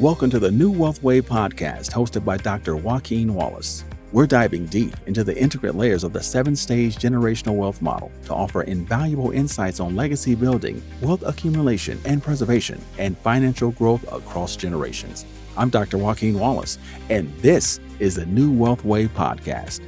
Welcome to the New Wealth Wave podcast hosted by Dr. Joaquin Wallace. We're diving deep into the intricate layers of the 7-stage generational wealth model to offer invaluable insights on legacy building, wealth accumulation and preservation, and financial growth across generations. I'm Dr. Joaquin Wallace, and this is the New Wealth Wave podcast.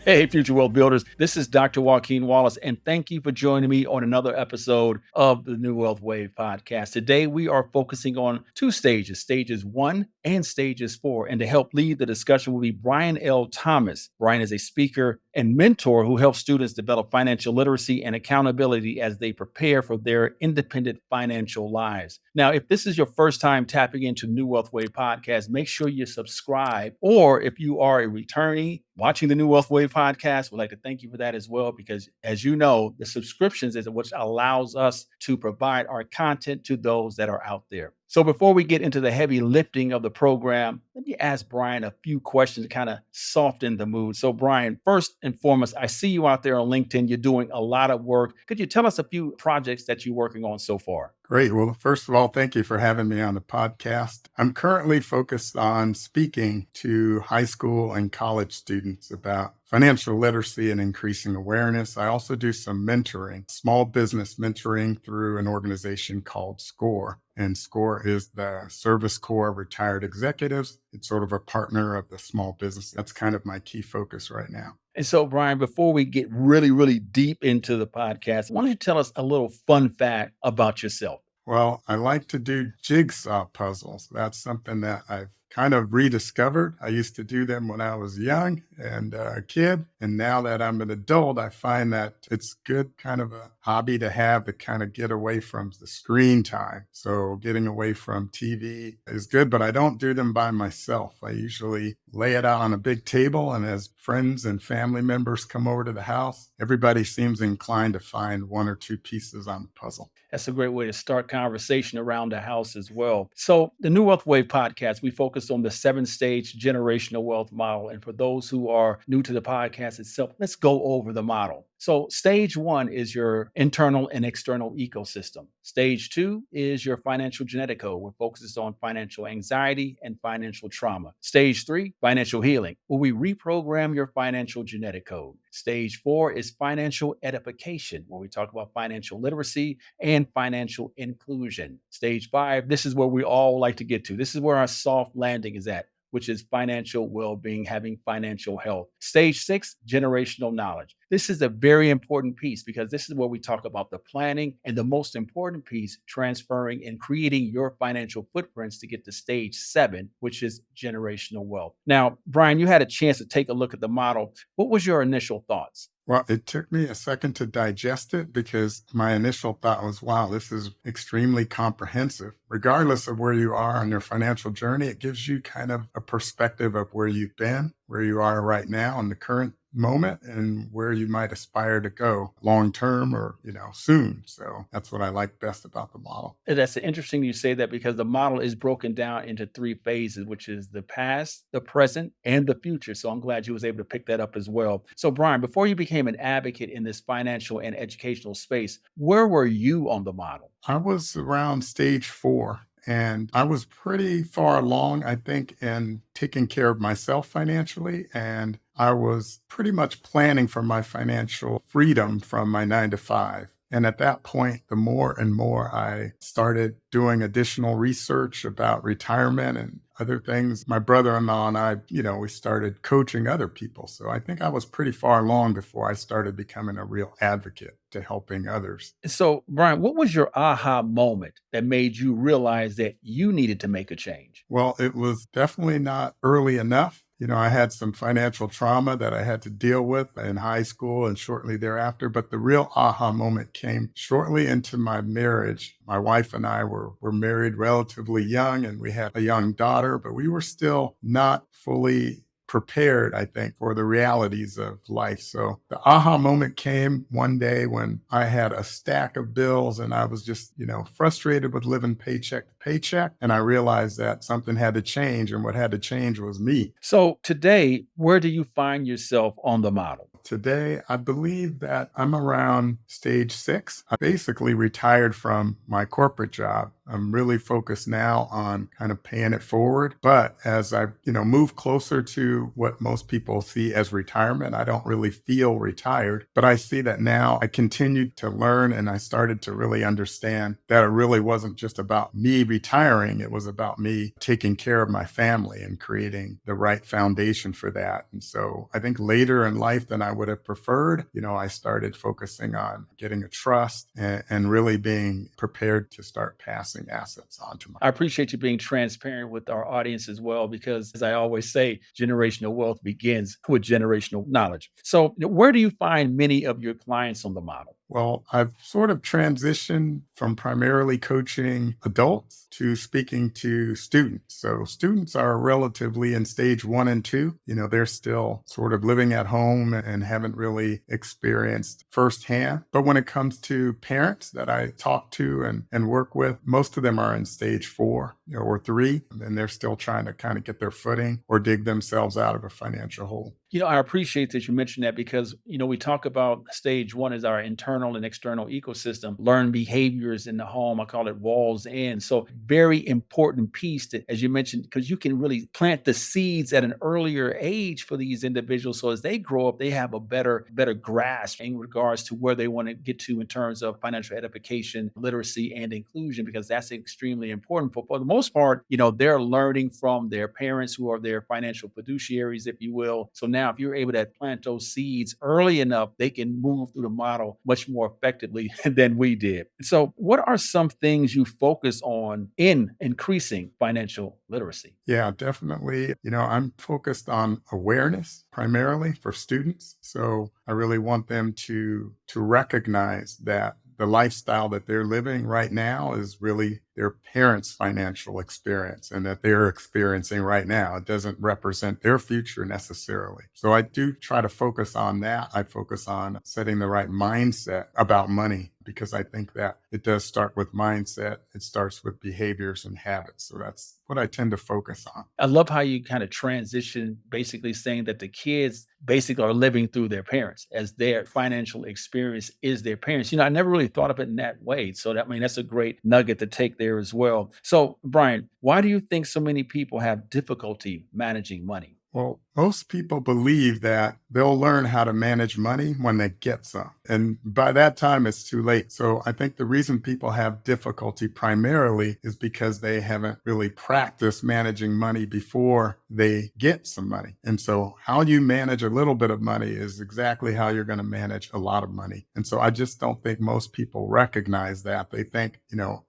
Hey, Future Wealth Builders. This is Dr. Joaquin Wallace, and thank you for joining me on another episode of the New Wealth Wave podcast. Today, we are focusing on two stages, stages 1 and stages 4. And to help lead the discussion will be Brian L. Thomas. Brian is a speaker and mentor who helps students develop financial literacy and accountability as they prepare for their independent financial lives. Now, if this is your first time tapping into New Wealth Wave podcast, make sure you subscribe. Or if you are a returnee watching the New Wealth Wave podcast, we'd like to thank you for that as well, because as you know, the subscriptions is what allows us to provide our content to those that are out there. So before we get into the heavy lifting of the program, let me ask Brian a few questions to kind of soften the mood. So Brian, first and foremost, I see you out there on LinkedIn. You're doing a lot of work. Could you tell us a few projects that you're working on so far? Great. Well, first of all, thank you for having me on the podcast. I'm currently focused on speaking to high school and college students about financial literacy and increasing awareness. I also do some mentoring, small business mentoring through an organization called SCORE. And SCORE is the Service Corps of Retired Executives. It's sort of a partner of the small business. That's kind of my key focus right now. And so, Brian, before we get really deep into the podcast, why don't you tell us a little fun fact about yourself? Well, I like to do jigsaw puzzles. That's something that I've kind of rediscovered. I used to do them when I was young and a kid. And now that I'm an adult, I find that it's good kind of a hobby to have to kind of get away from the screen time. So getting away from TV is good, but I don't do them by myself. I usually lay it out on a big table, and as friends and family members come over to the house, everybody seems inclined to find one or two pieces on the puzzle. That's a great way to start conversation around the house as well. So the New Wealth Wave podcast, we focus on the 7-stage generational wealth model. And for those who are new to the podcast itself, let's go over the model. So stage 1 is your internal and external ecosystem. Stage 2 is your financial genetic code, which focuses on financial anxiety and financial trauma. Stage 3, financial healing, where we reprogram your financial genetic code. Stage 4 is financial edification, where we talk about financial literacy and financial inclusion. Stage 5, this is where we all like to get to. This is where our soft landing is at, which is financial well-being, having financial health. Stage 6, generational knowledge. This is a very important piece because this is where we talk about the planning and the most important piece, transferring and creating your financial footprints to get to stage 7, which is generational wealth. Now, Brian, you had a chance to take a look at the model. What was your initial thoughts? Well, it took me a second to digest it because my initial thought was, wow, this is extremely comprehensive. Regardless of where you are on your financial journey, it gives you kind of a perspective of where you've been, where you are right now in the current moment, and where you might aspire to go long term or, soon. So that's what I like best about the model. And that's interesting you say that because the model is broken down into 3 phases, which is the past, the present, and the future. So I'm glad you was able to pick that up as well. So Brian, before you became an advocate in this financial and educational space, where were you on the model? I was around stage 4. And I was pretty far along, I think, in taking care of myself financially. And I was pretty much planning for my financial freedom from my 9 to 5. And at that point, the more and more I started doing additional research about retirement and other things, my brother-in-law and I, we started coaching other people. So I think I was pretty far along before I started becoming a real advocate to helping others. So, Brian, what was your aha moment that made you realize that you needed to make a change? Well, it was definitely not early enough. I had some financial trauma that I had to deal with in high school and shortly thereafter. But the real aha moment came shortly into my marriage. My wife and I were married relatively young, and we had a young daughter, but we were still not fully prepared, I think, for the realities of life. So the aha moment came one day when I had a stack of bills and I was just, frustrated with living paycheck to paycheck. And I realized that something had to change, and what had to change was me. So today, where do you find yourself on the model? Today, I believe that I'm around stage 6. I basically retired from my corporate job. I'm really focused now on kind of paying it forward. But as I, move closer to what most people see as retirement, I don't really feel retired. But I see that now I continued to learn and I started to really understand that it really wasn't just about me retiring. It was about me taking care of my family and creating the right foundation for that. And so I think later in life than I would have preferred, I started focusing on getting a trust and really being prepared to start passing assets on to my. I appreciate you being transparent with our audience as well, because as I always say, generational wealth begins with generational knowledge. So, where do you find many of your clients on the model? Well, I've sort of transitioned from primarily coaching adults to speaking to students. So students are relatively in stage 1 and 2. They're still sort of living at home and haven't really experienced firsthand. But when it comes to parents that I talk to and work with, most of them are in stage 4 or 3, and they're still trying to kind of get their footing or dig themselves out of a financial hole. I appreciate that you mentioned that because, we talk about stage one as our internal and external ecosystem, learn behaviors in the home. I call it walls in. So, very important piece that, as you mentioned, because you can really plant the seeds at an earlier age for these individuals. So, as they grow up, they have a better grasp in regards to where they want to get to in terms of financial edification, literacy, and inclusion, because that's extremely important. For the most part, they're learning from their parents who are their financial fiduciaries, if you will. So, now if you're able to plant those seeds early enough, they can move through the model much more effectively than we did. So, what are some things you focus on in increasing financial literacy? Yeah, definitely. I'm focused on awareness primarily for students. So I really want them to recognize that the lifestyle that they're living right now is really their parents' financial experience and that they're experiencing right now. It doesn't represent their future necessarily. So I do try to focus on that. I focus on setting the right mindset about money because I think that it does start with mindset. It starts with behaviors and habits. So that's what I tend to focus on. I love how you kind of transition, basically saying that the kids basically are living through their parents as their financial experience is their parents. I never really thought of it in that way. So that's a great nugget to take there as well. So, Brian, why do you think so many people have difficulty managing money? Well, most people believe that they'll learn how to manage money when they get some. And by that time, it's too late. So I think the reason people have difficulty primarily is because they haven't really practiced managing money before they get some money. And so how you manage a little bit of money is exactly how you're going to manage a lot of money. And so I just don't think most people recognize that. They think,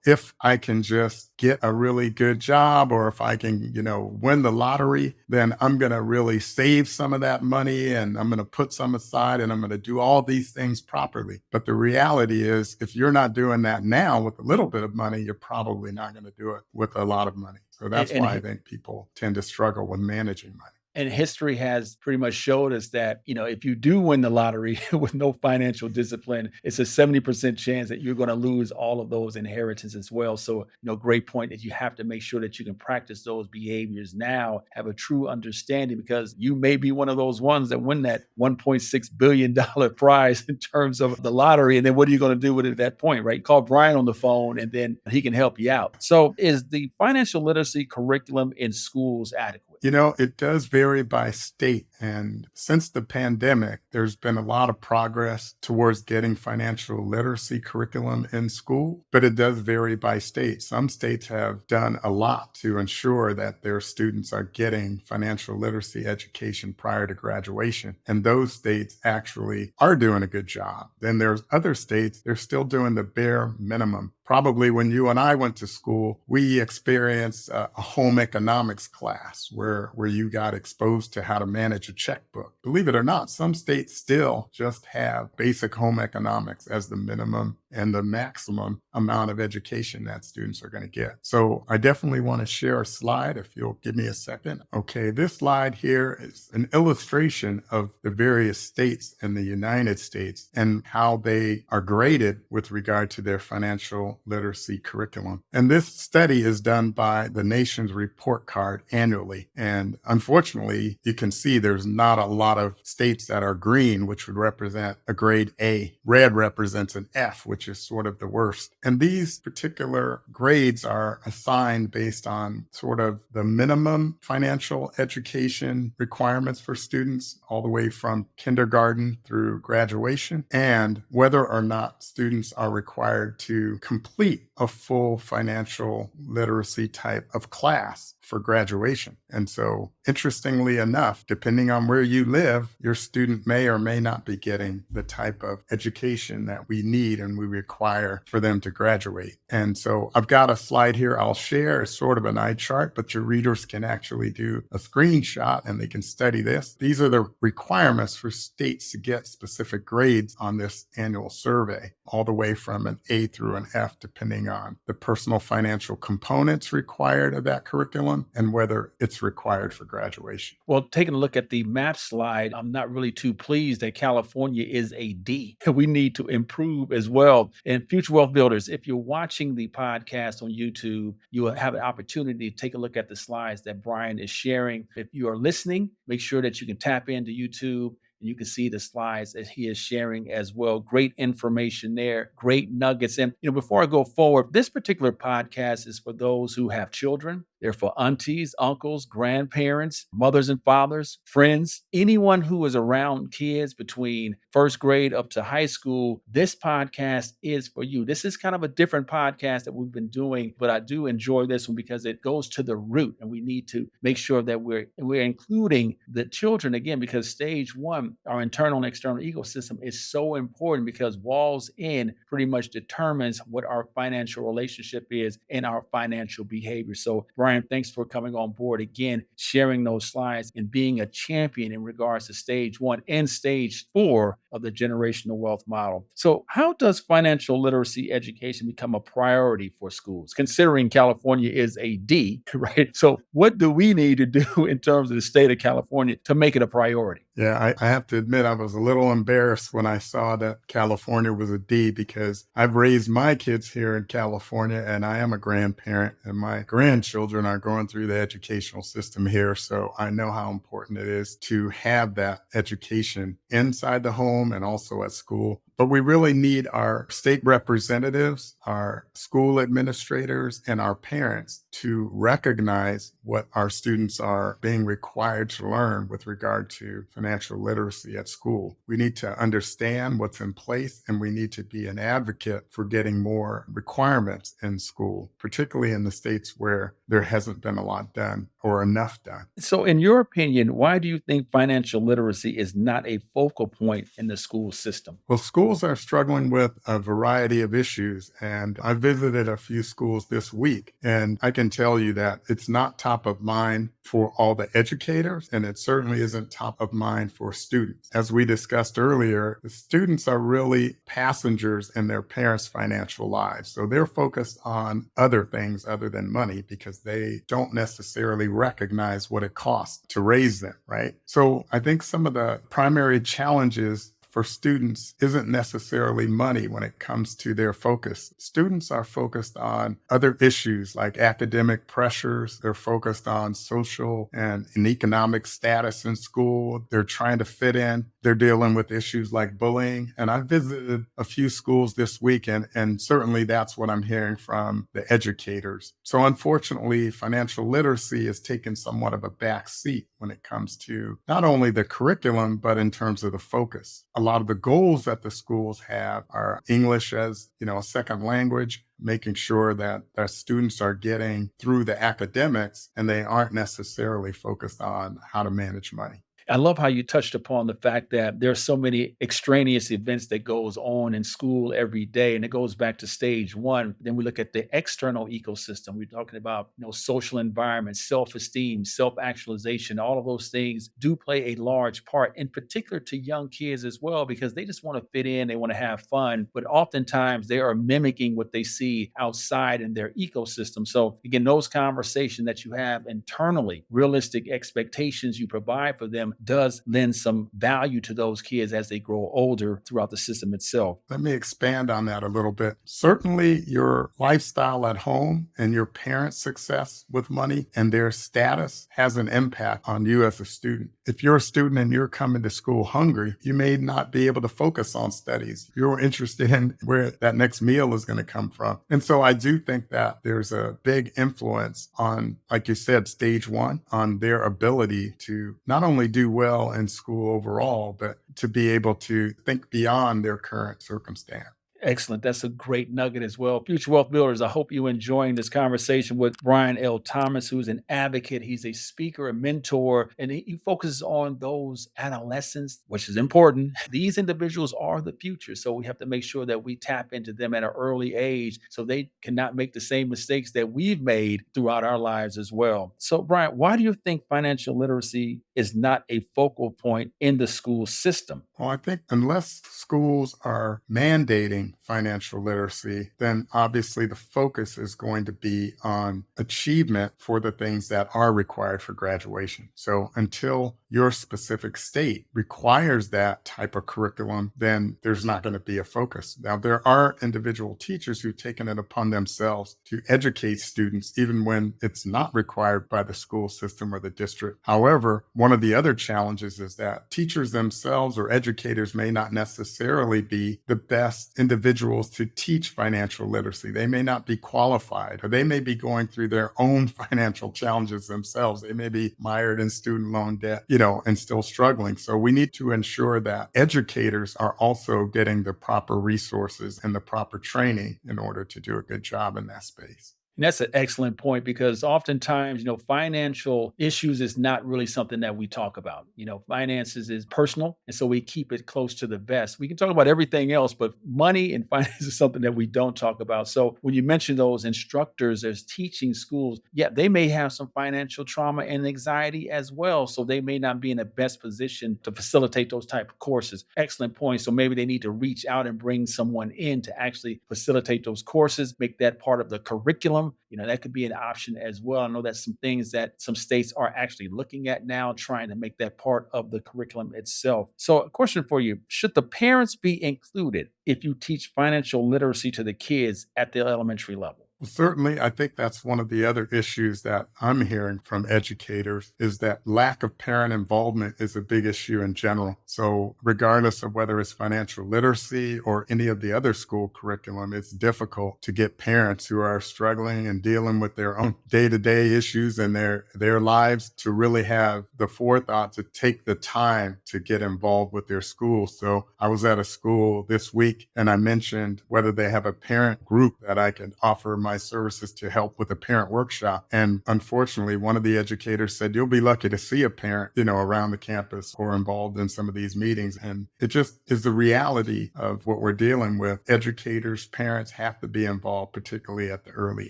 if I can just get a really good job or if I can, win the lottery, then I'm going to really save some of that money and I'm going to put some aside and I'm going to do all these things properly. But the reality is, if you're not doing that now with a little bit of money, you're probably not going to do it with a lot of money. So And, that's and why I think people tend to struggle with managing money. And history has pretty much showed us that, if you do win the lottery with no financial discipline, it's a 70% chance that you're going to lose all of those inheritance as well. So, great point that you have to make sure that you can practice those behaviors now, have a true understanding, because you may be one of those ones that win that $1.6 billion prize in terms of the lottery. And then what are you going to do with it at that point, right? Call Brian on the phone and then he can help you out. So, is the financial literacy curriculum in schools adequate? It does vary by state. And since the pandemic, there's been a lot of progress towards getting financial literacy curriculum in school, but it does vary by state. Some states have done a lot to ensure that their students are getting financial literacy education prior to graduation. And those states actually are doing a good job. Then there's other states, they're still doing the bare minimum. Probably when you and I went to school, we experienced a home economics class where you got exposed to how to manage a checkbook. Believe it or not, some states still just have basic home economics as the minimum and the maximum amount of education that students are going to get. So I definitely want to share a slide if you'll give me a second. Okay, this slide here is an illustration of the various states in the United States and how they are graded with regard to their financial literacy curriculum. And this study is done by the nation's report card annually. And unfortunately, you can see there's not a lot of states that are green, which would represent a grade A. Red represents an F, which is sort of the worst. And these particular grades are assigned based on sort of the minimum financial education requirements for students, all the way from kindergarten through graduation, and whether or not students are required to complete a full financial literacy type of class for graduation. And so, interestingly enough, depending on where you live, your student may or may not be getting the type of education that we need and we require for them to graduate. And so I've got a slide here I'll share. It's sort of an eye chart, but your readers can actually do a screenshot and they can study this. These are the requirements for states to get specific grades on this annual survey, all the way from an A through an F, depending on the personal financial components required of that curriculum and whether it's required for graduation. Well, taking a look at the map slide, I'm not really too pleased that California is a D. We need to improve as well. And Future Wealth Builders, if you're watching the podcast on YouTube, you will have an opportunity to take a look at the slides that Brian is sharing. If you are listening, make sure that you can tap into YouTube and you can see the slides that he is sharing as well. Great information there, great nuggets. And before I go forward, this particular podcast is for those who have children. They're for aunties, uncles, grandparents, mothers and fathers, friends, anyone who is around kids between first grade up to high school. This podcast is for you. This is kind of a different podcast that we've been doing, but I do enjoy this one because it goes to the root, and we need to make sure that we're including the children again, because stage one, our internal and external ecosystem, is so important because walls in pretty much determines what our financial relationship is and our financial behavior. So, Brian, thanks for coming on board again, sharing those slides and being a champion in regards to stage one and stage four of the generational wealth model. So, how does financial literacy education become a priority for schools, considering California is a D, right? So, what do we need to do in terms of the state of California to make it a priority? Yeah, I have to admit, I was a little embarrassed when I saw that California was a D because I've raised my kids here in California and I am a grandparent and my grandchildren are going through the educational system here. So I know how important it is to have that education inside the home and also at school. But we really need our state representatives, our school administrators, and our parents to recognize what our students are being required to learn with regard to financial literacy at school. We need to understand what's in place, and we need to be an advocate for getting more requirements in school, particularly in the states where there hasn't been a lot done or enough done. So, in your opinion, why do you think financial literacy is not a focal point in the school system? Well, schools are struggling with a variety of issues, and I visited a few schools this week, and I can tell you that it's not top of mind for all the educators, and it certainly isn't top of mind for students. As we discussed earlier, the students are really passengers in their parents' financial lives, so they're focused on other things other than money because they don't necessarily recognize what it costs to raise them, right? So I think some of the primary challenges for students isn't necessarily money when it comes to their focus. Students are focused on other issues like academic pressures. They're focused on social and economic status in school. They're trying to fit in. They're dealing with issues like bullying. And I visited a few schools this weekend, and certainly that's what I'm hearing from the educators. So unfortunately, financial literacy has taken somewhat of a back seat when it comes to not only the curriculum, but in terms of the focus. A lot of the goals that the schools have are English as, a second language, making sure that their students are getting through the academics and they aren't necessarily focused on how to manage money. I love how you touched upon the fact that there are so many extraneous events that goes on in school every day, and it goes back to stage one. Then we look at the external ecosystem. We're talking about social environment, self-esteem, self-actualization. All of those things do play a large part, in particular to young kids as well, because they just want to fit in, they want to have fun, but oftentimes they are mimicking what they see outside in their ecosystem. So again, those conversations that you have internally, realistic expectations you provide for them does lend some value to those kids as they grow older throughout the system itself. Let me expand on that a little bit. Certainly, your lifestyle at home and your parents' success with money and their status has an impact on you as a student. If you're a student and you're coming to school hungry, you may not be able to focus on studies. You're interested in where that next meal is going to come from. And so I do think that there's a big influence on, like you said, stage one, on their ability to not only do well in school overall, but to be able to think beyond their current circumstance. Excellent. That's a great nugget as well. Future Wealth Builders, I hope you're enjoying this conversation with Brian L. Thomas, who's an advocate. He's a speaker, a mentor, and he focuses on those adolescents, which is important. These individuals are the future. So we have to make sure that we tap into them at an early age so they cannot make the same mistakes that we've made throughout our lives as well. So, Brian, why do you think financial literacy is not a focal point in the school system? Well, I think unless schools are mandating financial literacy, then obviously the focus is going to be on achievement for the things that are required for graduation. So until your specific state requires that type of curriculum, then there's not going to be a focus. Now, there are individual teachers who've taken it upon themselves to educate students, even when it's not required by the school system or the district. However, one of the other challenges is that teachers themselves or educators may not necessarily be the best individuals to teach financial literacy. They may not be qualified, or they may be going through their own financial challenges themselves. They may be mired in student loan debt, and still struggling. So we need to ensure that educators are also getting the proper resources and the proper training in order to do a good job in that space. And that's an excellent point because oftentimes, financial issues is not really something that we talk about. Finances is personal. And so we keep it close to the vest. We can talk about everything else, but money and finance is something that we don't talk about. So when you mention those instructors as teaching schools, yeah, they may have some financial trauma and anxiety as well. So they may not be in the best position to facilitate those type of courses. Excellent point. So maybe they need to reach out and bring someone in to actually facilitate those courses, make that part of the curriculum. That could be an option as well. I know that's some things that some states are actually looking at now, trying to make that part of the curriculum itself. So, a question for you: should the parents be included if you teach financial literacy to the kids at the elementary level? Well, certainly, I think that's one of the other issues that I'm hearing from educators is that lack of parent involvement is a big issue in general. So regardless of whether it's financial literacy or any of the other school curriculum, it's difficult to get parents who are struggling and dealing with their own day-to-day issues in their lives to really have the forethought to take the time to get involved with their school. So I was at a school this week and I mentioned whether they have a parent group that I could offer my services to help with a parent workshop. And unfortunately, one of the educators said, you'll be lucky to see a parent, around the campus or involved in some of these meetings. And it just is the reality of what we're dealing with. Educators, parents have to be involved, particularly at the early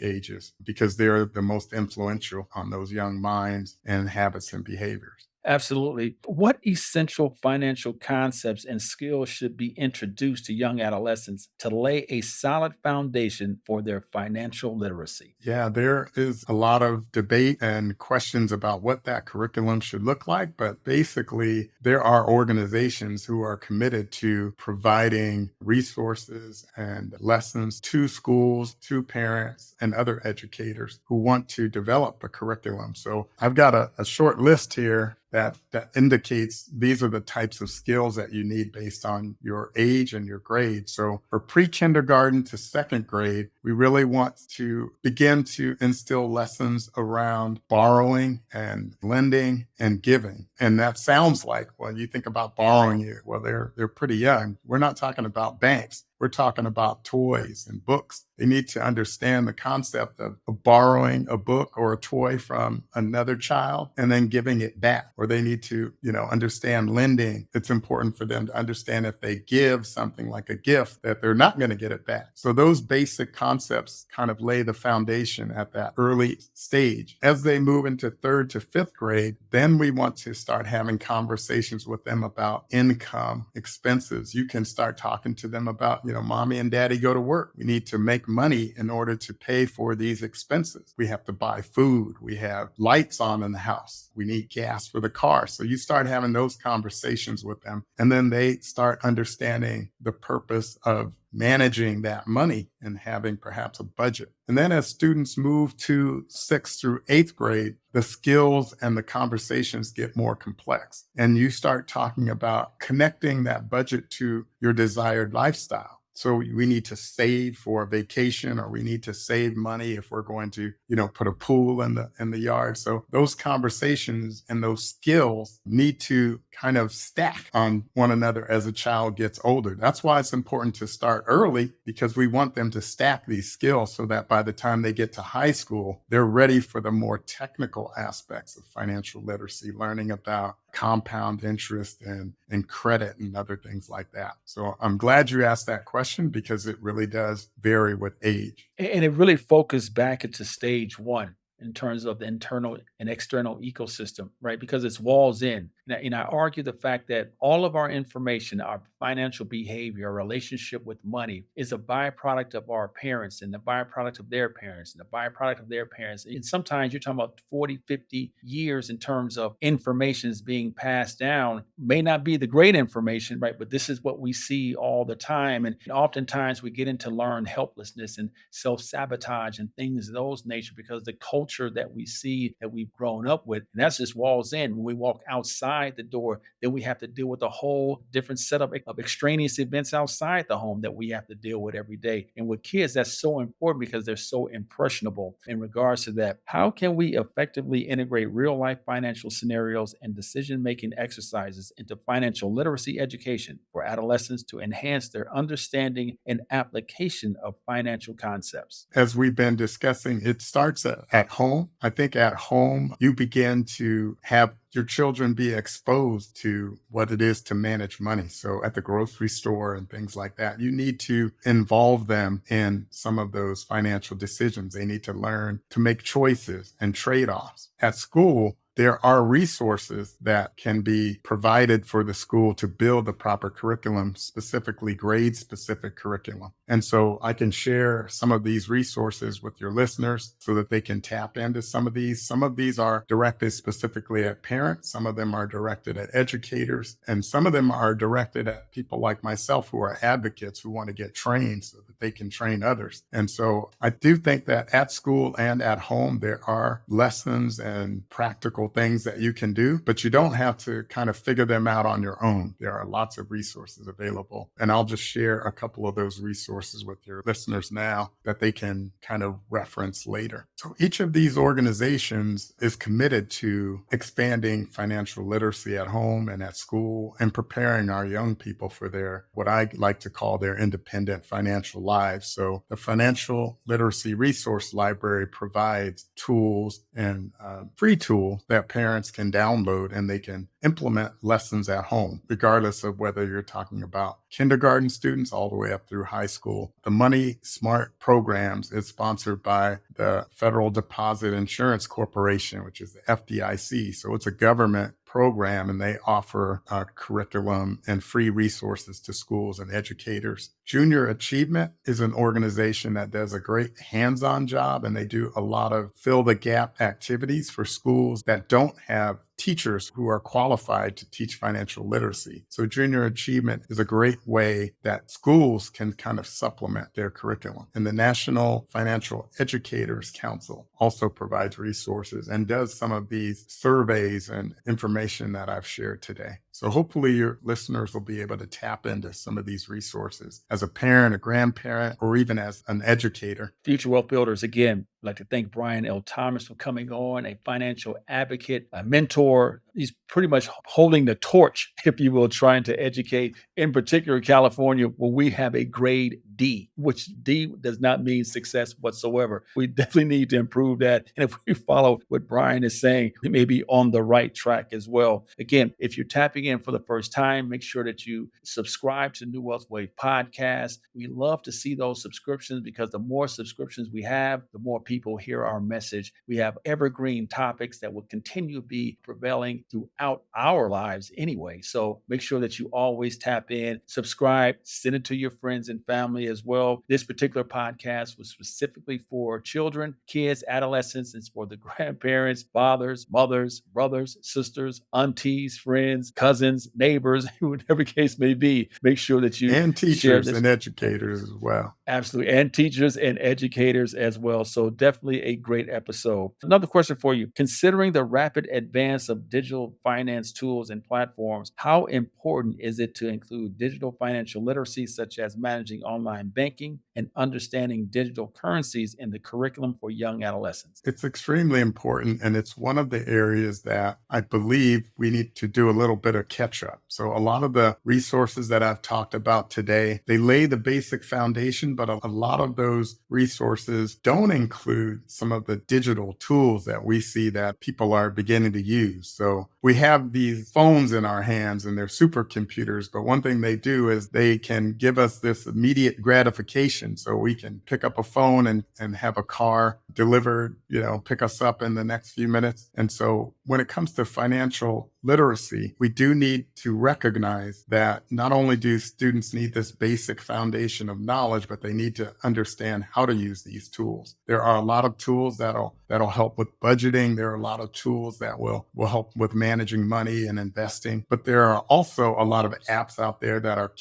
ages, because they're the most influential on those young minds and habits and behaviors. Absolutely. What essential financial concepts and skills should be introduced to young adolescents to lay a solid foundation for their financial literacy? Yeah, there is a lot of debate and questions about what that curriculum should look like. But basically, there are organizations who are committed to providing resources and lessons to schools, to parents, and other educators who want to develop a curriculum. So I've got a short list here that indicates these are the types of skills that you need based on your age and your grade. So for pre-kindergarten to second grade, we really want to begin to instill lessons around borrowing and lending and giving. And that sounds like, when you think about borrowing, they're pretty young. We're not talking about banks. We're talking about toys and books They need to understand the concept of borrowing a book or a toy from another child and then giving it back. Or they need to, understand lending. It's important for them to understand if they give something like a gift that they're not going to get it back. So those basic concepts kind of lay the foundation at that early stage. As they move into third to fifth grade, then we want to start having conversations with them about income, expenses. You can start talking to them about, mommy and daddy go to work. We need to make money in order to pay for these expenses. We have to buy food. We have lights on in the house. We need gas for the car. So you start having those conversations with them, and then they start understanding the purpose of managing that money and having perhaps a budget. And then as students move to sixth through eighth grade, the skills and the conversations get more complex. And you start talking about connecting that budget to your desired lifestyle. So we need to save for a vacation, or we need to save money if we're going to, put a pool in the yard. So those conversations and those skills need to kind of stack on one another as a child gets older. That's why it's important to start early, because we want them to stack these skills so that by the time they get to high school, they're ready for the more technical aspects of financial literacy, learning about compound interest and credit and other things like that. So I'm glad you asked that question, because it really does vary with age. And it really focused back into stage one in terms of the internal and external ecosystem, right? Because it's walls in. And I argue the fact that all of our information, our financial behavior, our relationship with money is a byproduct of our parents and the byproduct of their parents and the byproduct of their parents. And sometimes you're talking about 40, 50 years in terms of information is being passed down. May not be the great information, right? But this is what we see all the time. And oftentimes we get into learned helplessness and self-sabotage and things of those nature, because the culture that we see that we've grown up with, and that's just walls in. When we walk outside the door, then we have to deal with a whole different set of extraneous events outside the home that we have to deal with every day. And with kids, that's so important because they're so impressionable in regards to that. How can we effectively integrate real life financial scenarios and decision making exercises into financial literacy education for adolescents to enhance their understanding and application of financial concepts? As we've been discussing, it starts at home. I think at home, you begin to have your children be exposed to what it is to manage money. So at the grocery store and things like that, you need to involve them in some of those financial decisions. They need to learn to make choices and trade-offs. At school, there are resources that can be provided for the school to build the proper curriculum, specifically grade-specific curriculum. And so I can share some of these resources with your listeners so that they can tap into some of these. Some of these are directed specifically at parents. Some of them are directed at educators. And some of them are directed at people like myself who are advocates who want to get trained so that they can train others. And so I do think that at school and at home, there are lessons and practical things that you can do, but you don't have to kind of figure them out on your own. There are lots of resources available. And I'll just share a couple of those resources with your listeners now that they can kind of reference later. So each of these organizations is committed to expanding financial literacy at home and at school and preparing our young people for their, what I like to call their independent financial lives. So the Financial Literacy Resource Library provides tools and free tools that parents can download, and they can implement lessons at home, regardless of whether you're talking about kindergarten students all the way up through high school. The Money Smart Programs is sponsored by the Federal Deposit Insurance Corporation, which is the FDIC. So it's a government program, and they offer curriculum and free resources to schools and educators. Junior Achievement is an organization that does a great hands-on job, and they do a lot of fill the gap activities for schools that don't have teachers who are qualified to teach financial literacy. So Junior Achievement is a great way that schools can kind of supplement their curriculum. And the National Financial Educators Council also provides resources and does some of these surveys and information that I've shared today. So hopefully your listeners will be able to tap into some of these resources as a parent, a grandparent, or even as an educator. Future Wealth Builders, again, I'd like to thank Brian L. Thomas for coming on, a financial advocate, a mentor. He's pretty much holding the torch, if you will, trying to educate, in particular, California, where we have a grade D, which D does not mean success whatsoever. We definitely need to improve that. And if we follow what Brian is saying, we may be on the right track as well. Again, if you're tapping in for the first time, make sure that you subscribe to the New Wealth Wave podcast. We love to see those subscriptions because the more subscriptions we have, the more people hear our message. We have evergreen topics that will continue to be prevailing throughout our lives anyway. So make sure that you always tap in, subscribe, send it to your friends and family as well. This particular podcast was specifically for children, kids, adolescents. It's for the grandparents, fathers, mothers, brothers, sisters, aunties, friends, cousins, neighbors, whatever case may be. Make sure that you And share teachers this. and educators as well. Absolutely. And teachers and educators as well. So definitely a great episode. Another question for you. Considering the rapid advance of digital finance tools and platforms, how important is it to include digital financial literacy, such as managing online banking and understanding digital currencies in the curriculum for young adolescents? It's extremely important, and it's one of the areas that I believe we need to do a little bit of catch up. So, a lot of the resources that I've talked about today, they lay the basic foundation, but a lot of those resources don't include some of the digital tools that we see that people are beginning to use. So, we have these phones in our hands and they're supercomputers, but one thing they do is they can give us this immediate gratification. So, we can pick up a phone and have a car delivered, pick us up in the next few minutes. And so when it comes to financial literacy, we do need to recognize that not only do students need this basic foundation of knowledge, but they need to understand how to use these tools. There are a lot of tools that'll help with budgeting. There are a lot of tools that will help with managing money and investing. But there are also a lot of apps out there that are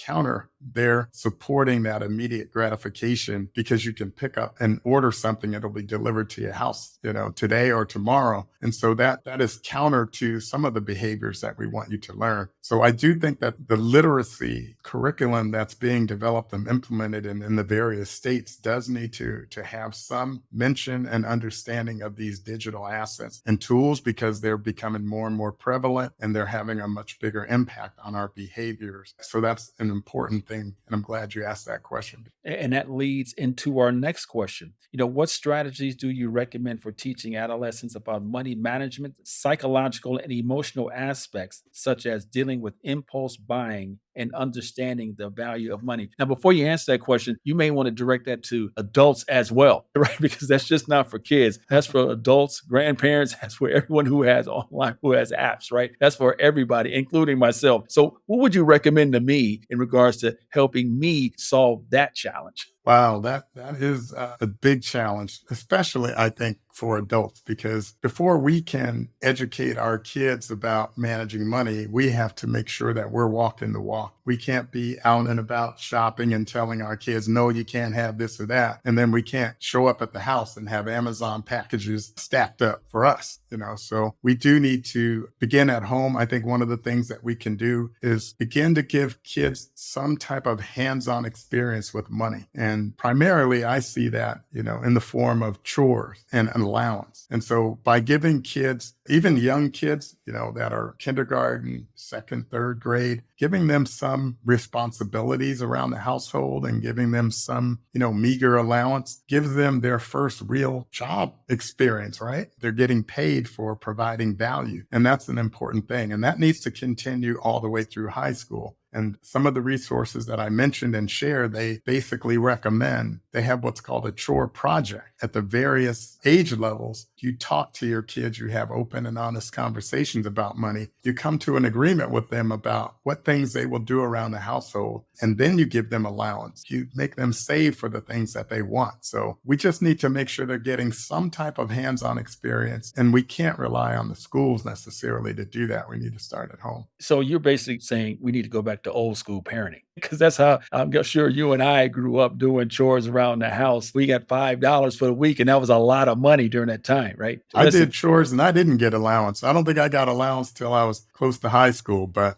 they're supporting that immediate gratification because you can pick up and order something. It'll be delivered to your house, today or tomorrow. And so that is counter to some of the behaviors that we want you to learn. So I do think that the literacy curriculum that's being developed and implemented in the various states does need to have some mention and understanding of these digital assets and tools because they're becoming more and more prevalent and they're having a much bigger impact on our behaviors. So that's an important thing. And I'm glad you asked that question. And that leads into our next question. What strategies do you recommend for teaching adolescents about money management, psychological and emotional aspects, such as dealing with impulse buying and understanding the value of money? Now, before you answer that question, you may want to direct that to adults as well, right? Because that's just not for kids. That's for adults, grandparents, that's for everyone who has online, who has apps, right? That's for everybody, including myself. So what would you recommend to me in regards to helping me solve that challenge? Wow, that is a big challenge, especially I think for adults, because before we can educate our kids about managing money, we have to make sure that we're walking the walk. We can't be out and about shopping and telling our kids, no, you can't have this or that. And then we can't show up at the house and have Amazon packages stacked up for us, So we do need to begin at home. I think one of the things that we can do is begin to give kids some type of hands-on experience with money. And primarily I see that, in the form of chores and an allowance. And so by giving kids, even young kids, that are kindergarten, second, third grade, giving them some responsibilities around the household and giving them some, meager allowance gives them their first real job experience, right? They're getting paid for providing value. And that's an important thing. And that needs to continue all the way through high school. And some of the resources that I mentioned and shared, they basically recommend they have what's called a chore project at the various age levels. You talk to your kids, you have open and honest conversations about money. You come to an agreement with them about what things they will do around the household. And then you give them allowance. You make them save for the things that they want. So we just need to make sure they're getting some type of hands-on experience. And we can't rely on the schools necessarily to do that. We need to start at home. So you're basically saying we need to go back to old school parenting because that's how I'm sure you and I grew up doing chores around the house. We got $5 for the week, and that was a lot of money during that time, right? I did chores and I didn't get allowance. I don't think I got allowance till I was close to high school, but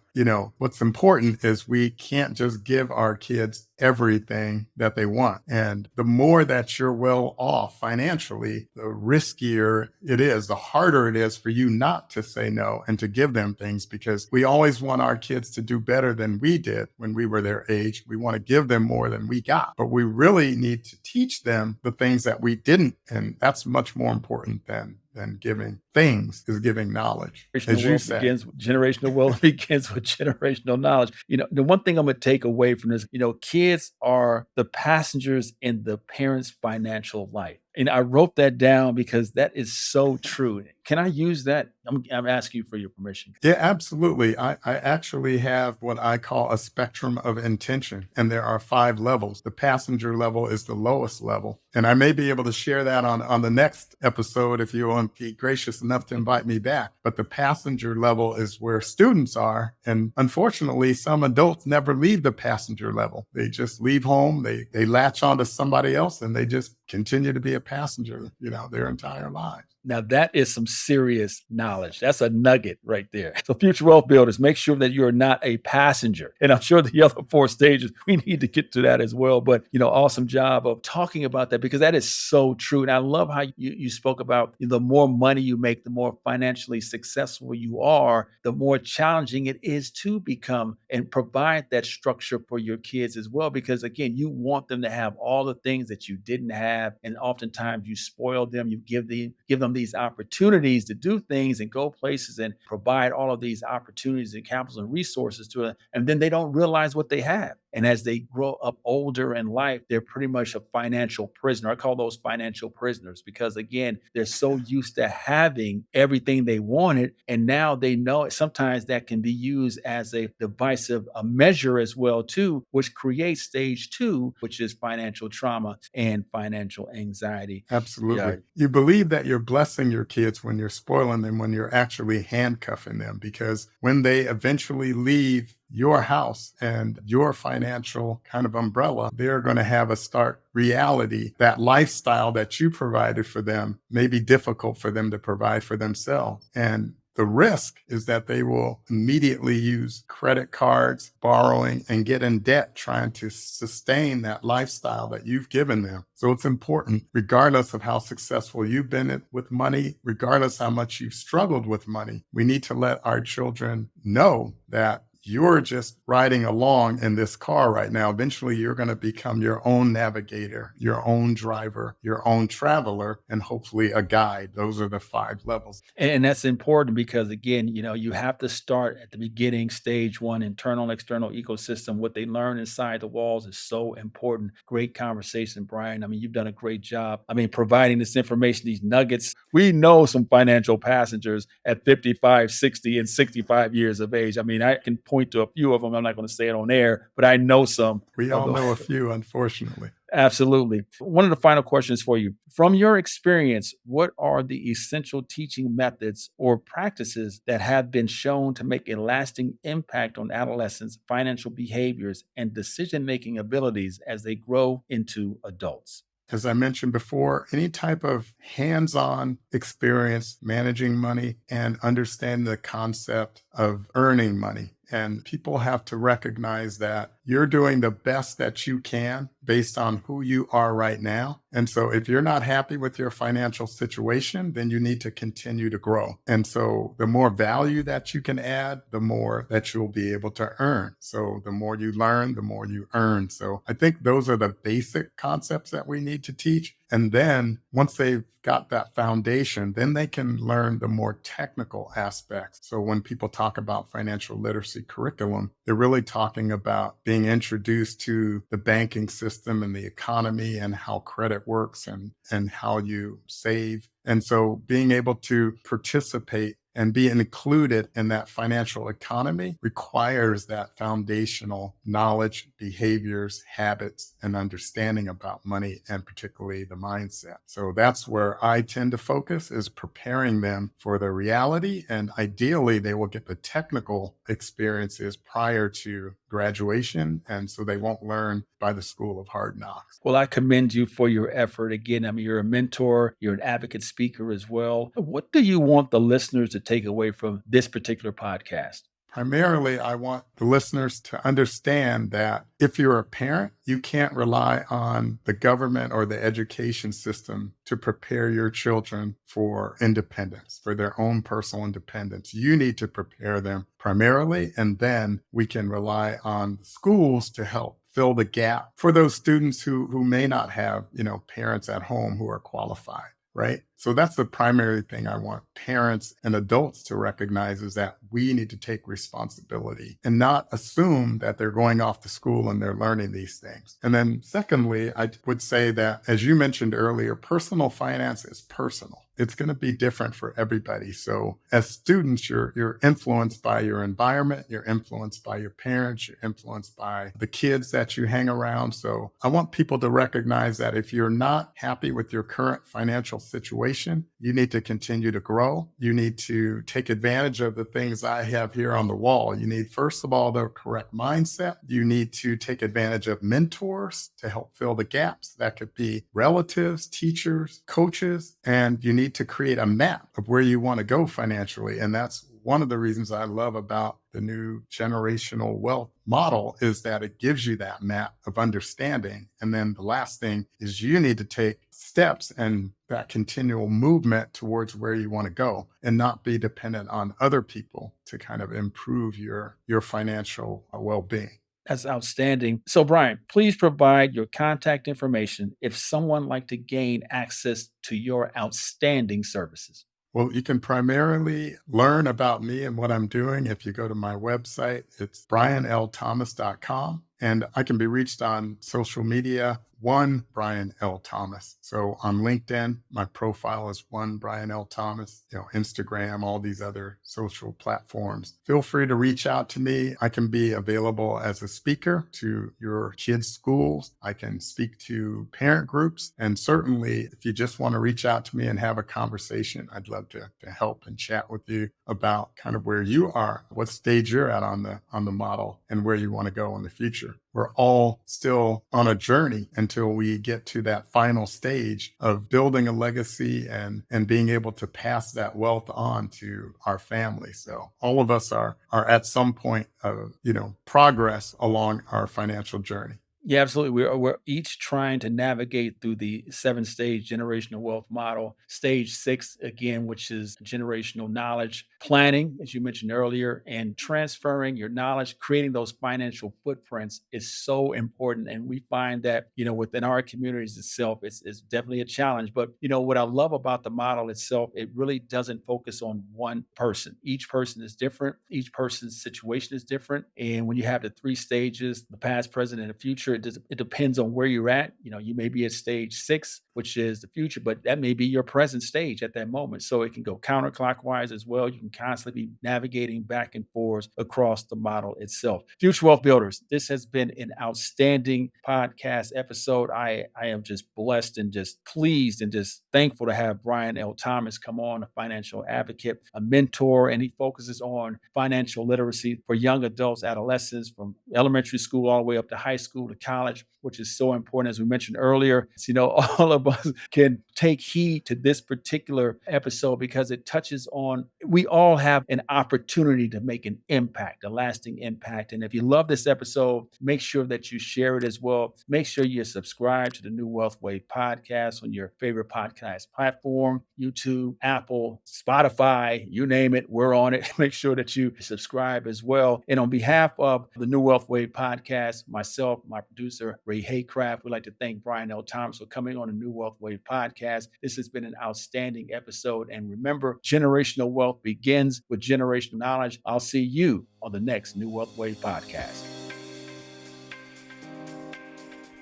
What's important is we can't just give our kids everything that they want. And the more that you're well off financially, the riskier it is, the harder it is for you not to say no and to give them things, because we always want our kids to do better than we did when we were their age. We want to give them more than we got, but we really need to teach them the things that we didn't. And that's much more important than giving things, is giving knowledge, Generational as you wealth say. begins generational wealth begins with generational knowledge. The one thing I'm gonna take away from this, kids are the passengers in the parents' financial life. And I wrote that down because that is so true. Can I use that? I'm asking you for your permission. Yeah, absolutely. I actually have what I call a spectrum of intention, and there are 5 levels. The passenger level is the lowest level. And I may be able to share that on the next episode if you want to be gracious enough to invite me back. But the passenger level is where students are. And unfortunately, some adults never leave the passenger level. They just leave home, they latch onto somebody else, and they just continue to be a passenger, their entire lives. Now that is some serious knowledge. That's a nugget right there. So future wealth builders, make sure that you are not a passenger. And I'm sure the other 4 stages, we need to get to that as well. But awesome job of talking about that, because that is so true. And I love how you spoke about the more money you make, the more financially successful you are, the more challenging it is to become and provide that structure for your kids as well. Because again, you want them to have all the things that you didn't have. And oftentimes you spoil them, you give them these opportunities to do things and go places and provide all of these opportunities and capital and resources to them. And then they don't realize what they have. And as they grow up older in life, they're pretty much a financial prisoner. I call those financial prisoners because, again, they're so used to having everything they wanted. And now they know it. Sometimes that can be used as a divisive a measure as well, too, which creates stage 2, which is financial trauma and financial anxiety. Yeah. Absolutely. You believe that you're blessing your kids when you're spoiling them, when you're actually handcuffing them, because when they eventually leave your house and your financial kind of umbrella, they're going to have a stark reality. That lifestyle that you provided for them may be difficult for them to provide for themselves. And the risk is that they will immediately use credit cards, borrowing, and get in debt trying to sustain that lifestyle that you've given them. So it's important, regardless of how successful you've been with money, regardless how much you've struggled with money, we need to let our children know that you're just riding along in this car right now. Eventually, you're going to become your own navigator, your own driver, your own traveler, and hopefully a guide. Those are the 5 levels. And that's important because, again, you have to start at the beginning, stage 1, internal and external ecosystem. What they learn inside the walls is so important. Great conversation, Brian. I mean, you've done a great job. I mean, providing this information, these nuggets. We know some financial passengers at 55, 60, and 65 years of age. I mean, I can point to a few of them. I'm not going to say it on air, but I know some We of all the know a few, unfortunately. Absolutely. One of the final questions for you. From your experience, what are the essential teaching methods or practices that have been shown to make a lasting impact on adolescents' financial behaviors and decision making abilities as they grow into adults? As I mentioned before, any type of hands on experience managing money and understanding the concept of earning money. And people have to recognize that you're doing the best that you can based on who you are right now. And so if you're not happy with your financial situation, then you need to continue to grow. And so the more value that you can add, the more that you'll be able to earn. So the more you learn, the more you earn. So I think those are the basic concepts that we need to teach. And then once they've got that foundation, then they can learn the more technical aspects. So when people talk about financial literacy curriculum, they're really talking about being introduced to the banking system and the economy and how credit works and how you save. And so being able to participate and be included in that financial economy requires that foundational knowledge, behaviors, habits, and understanding about money, and particularly the mindset. So that's where I tend to focus, is preparing them for the reality. And ideally, they will get the technical experiences prior to graduation. And so they won't learn by the school of hard knocks. Well, I commend you for your effort. Again, I mean, you're a mentor, you're an advocate speaker as well. What do you want the listeners to take away from this particular podcast? Primarily, I want the listeners to understand that if you're a parent, you can't rely on the government or the education system to prepare your children for independence, for their own personal independence. You need to prepare them primarily, and then we can rely on schools to help fill the gap for those students who may not have, parents at home who are qualified. Right. So that's the primary thing I want parents and adults to recognize, is that we need to take responsibility and not assume that they're going off to school and they're learning these things. And then secondly, I would say that, as you mentioned earlier, personal finance is personal. It's going to be different for everybody. So as students, you're influenced by your environment, you're influenced by your parents, you're influenced by the kids that you hang around. So I want people to recognize that if you're not happy with your current financial situation, you need to continue to grow. You need to take advantage of the things I have here on the wall. You need, first of all, the correct mindset. You need to take advantage of mentors to help fill the gaps. That could be relatives, teachers, coaches, and you need to create a map of where you want to go financially. And that's one of the reasons I love about the new generational wealth model, is that it gives you that map of understanding. And then the last thing is you need to take steps and that continual movement towards where you want to go, and not be dependent on other people to kind of improve your financial well-being. That's outstanding. So, Brian, please provide your contact information if someone like to gain access to your outstanding services. Well, you can primarily learn about me and what I'm doing if you go to my website. It's brianlthomas.com. And I can be reached on social media, one Brian L. Thomas. So on LinkedIn, my profile is one Brian L. Thomas, Instagram, all these other social platforms. Feel free to reach out to me. I can be available as a speaker to your kids' schools. I can speak to parent groups. And certainly, if you just want to reach out to me and have a conversation, I'd love to help and chat with you about kind of where you are, what stage you're at on the model, and where you want to go in the future. We're all still on a journey until we get to that final stage of building a legacy and being able to pass that wealth on to our family. So all of us are at some point of, progress along our financial journey. Yeah, absolutely. We're each trying to navigate through the 7-stage generational wealth model. Stage 6, again, which is generational knowledge planning, as you mentioned earlier, and transferring your knowledge, creating those financial footprints is so important. And we find that, within our communities itself, it's definitely a challenge. But, what I love about the model itself, it really doesn't focus on one person. Each person is different. Each person's situation is different. And when you have the 3 stages, the past, present, and the future, it depends on where you're at. You may be at stage 6, which is the future, but that may be your present stage at that moment. So it can go counterclockwise as well. You can constantly be navigating back and forth across the model itself. Future Wealth Builders, this has been an outstanding podcast episode. I am just blessed and just pleased and just thankful to have Brian L. Thomas come on, a financial advocate, a mentor, and he focuses on financial literacy for young adults, adolescents, from elementary school all the way up to high school to college, which is so important. As we mentioned earlier, all of us can take heed to this particular episode because it touches on, we all have an opportunity to make an impact, a lasting impact. And if you love this episode, make sure that you share it as well. Make sure you subscribe to the New Wealth Wave podcast on your favorite podcast platform, YouTube, Apple, Spotify, you name it, we're on it. Make sure that you subscribe as well. And on behalf of the New Wealth Wave podcast, myself, my producer, Ray Haycraft, we'd like to thank Brian L. Thomas for coming on the New Wealth Wave podcast. This has been an outstanding episode. And remember, generational wealth begins with generational knowledge. I'll see you on the next New Wealth Wave podcast.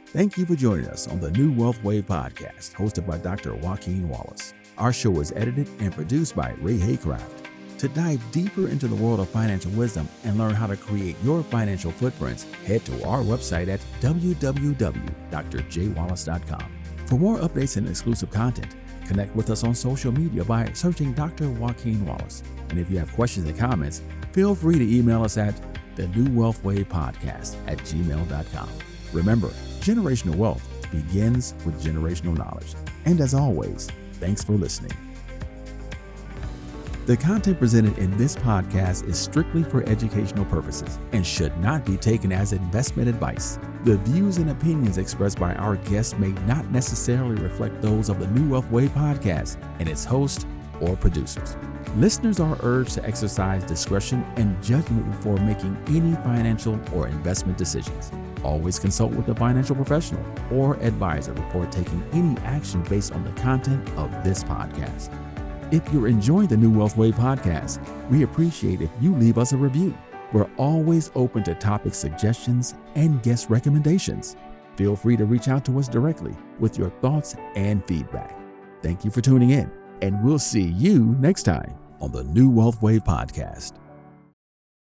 Thank you for joining us on the New Wealth Wave podcast, hosted by Dr. Joaquin Wallace. Our show is edited and produced by Ray Haycraft. To dive deeper into the world of financial wisdom and learn how to create your financial footprints, head to our website at www.drjwallace.com. For more updates and exclusive content, connect with us on social media by searching Dr. Joaquin Wallace. And if you have questions and comments, feel free to email us at thenewwealthwavepodcast@gmail.com. Remember, generational wealth begins with generational knowledge. And as always, thanks for listening. The content presented in this podcast is strictly for educational purposes and should not be taken as investment advice. The views and opinions expressed by our guests may not necessarily reflect those of the New Wealth Wave podcast and its host or producers. Listeners are urged to exercise discretion and judgment before making any financial or investment decisions. Always consult with a financial professional or advisor before taking any action based on the content of this podcast. If you're enjoying the New Wealth Wave podcast, we appreciate if you leave us a review. We're always open to topic suggestions and guest recommendations. Feel free to reach out to us directly with your thoughts and feedback. Thank you for tuning in, and we'll see you next time on the New Wealth Wave podcast.